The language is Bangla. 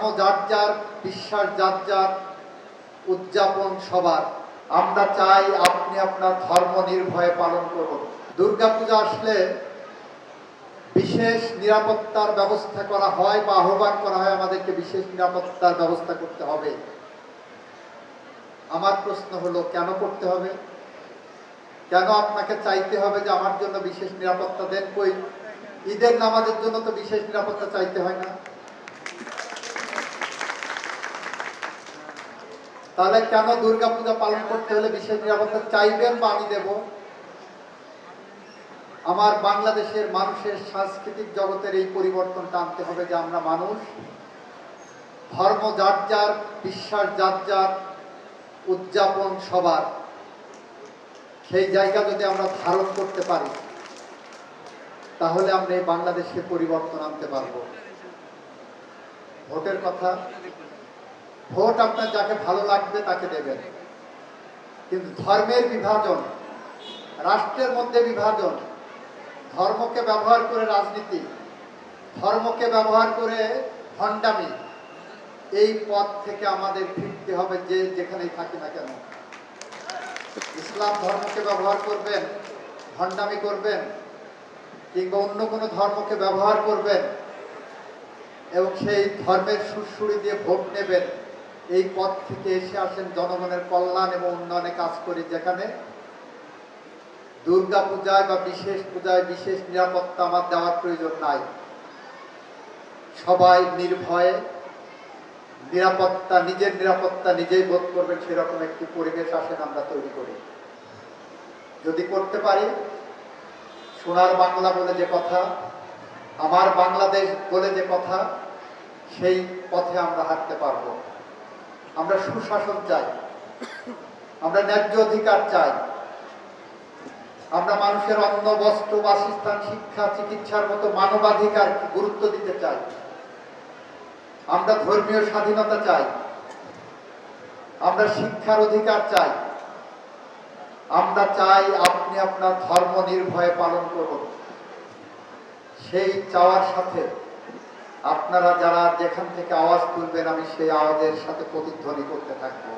ধর্ম যার যার, বিশ্বাস যার যার, উদযাপন সবার। আমরা চাই আপনি আপনার ধর্ম নির্ভয়ে পালন করুন। দুর্গাপূজা আসলে বিশেষ নিরাপত্তার ব্যবস্থা করা হয় বা আহ্বান করা হয় আমাদেরকে বিশেষ নিরাপত্তার ব্যবস্থা করতে হবে। আমার প্রশ্ন হলো, কেন করতে হবে? কেন আপনাকে চাইতে হবে যে আমার জন্য বিশেষ নিরাপত্তা দেন? কই ঈদের নামাজের জন্য তো বিশেষ নিরাপত্তা চাইতে হয় না। তাহলে কেন দুর্গাপূজা পালন করতে হলে বিশেষ নিরাপত্তা চাইবেন বা আমি দেব? আমার বাংলাদেশের মানুষের সাংস্কৃতিক জগতের এই পরিবর্তনটা আনতে হবে যে আমরা মানুষ, ধর্ম যার যার, বিশ্বাস যার যার, উদযাপন সবার। সেই জায়গা যদি আমরা ধারণ করতে পারি তাহলে আমরা এই বাংলাদেশে পরিবর্তন আনতে পারবো। ভোটের কথা, ভোট আপনার যাকে ভালো লাগবে তাকে দেবেন, কিন্তু ধর্মের বিভাজন, রাষ্ট্রের মধ্যে বিভাজন, ধর্মকে ব্যবহার করে রাজনীতি, ধর্মকে ব্যবহার করে ভণ্ডামি, এই পথ থেকে আমাদের ফিরতে হবে যে যেখানেই থাকি না কেন। ইসলাম ধর্মকে ব্যবহার করবেন, ভণ্ডামি করবেন, কিংবা অন্য কোনো ধর্মকে ব্যবহার করবেন এবং সেই ধর্মের সুরসুরি দিয়ে ভোট নেবেন, এই পথ থেকে এসে আসেন জনগণের কল্যাণ এবং উন্নয়নে কাজ করি, যেখানে দুর্গা পূজায় বা বিশেষ পূজায় বিশেষ নিরাপত্তা আমার দেওয়ার প্রয়োজন নাই। সবাই নির্ভয়ে নিরাপত্তা, নিজের নিরাপত্তা নিজেই বোধ করবেন সেরকম একটি পরিবেশ আসেন আমরা তৈরি করি। যদি করতে পারি, সোনার বাংলা বলে যে কথা, আমার বাংলাদেশ বলে যে কথা, সেই পথে আমরা হাঁটতে পারবো। আমরা সুশাসন চাই, আমরা ন্যায্য অধিকার চাই, আমরা মানুষের অন্ন, বস্ত্র, বাসস্থান, শিক্ষা, চিকিৎসার মতো মানবাধিকার গুরুত্ব দিতে চাই, আমরা ধর্মীয় স্বাধীনতা চাই, আমরা শিক্ষার অধিকার চাই, আমরা চাই আপনি আপনার ধর্ম নির্ভয়ে পালন করুন। সেই চাওয়ার সাথে আপনারা যারা যেখান থেকে আওয়াজ তুলবেন, আমি সেই আওয়াজের সাথে প্রতিধ্বনি করতে থাকবো।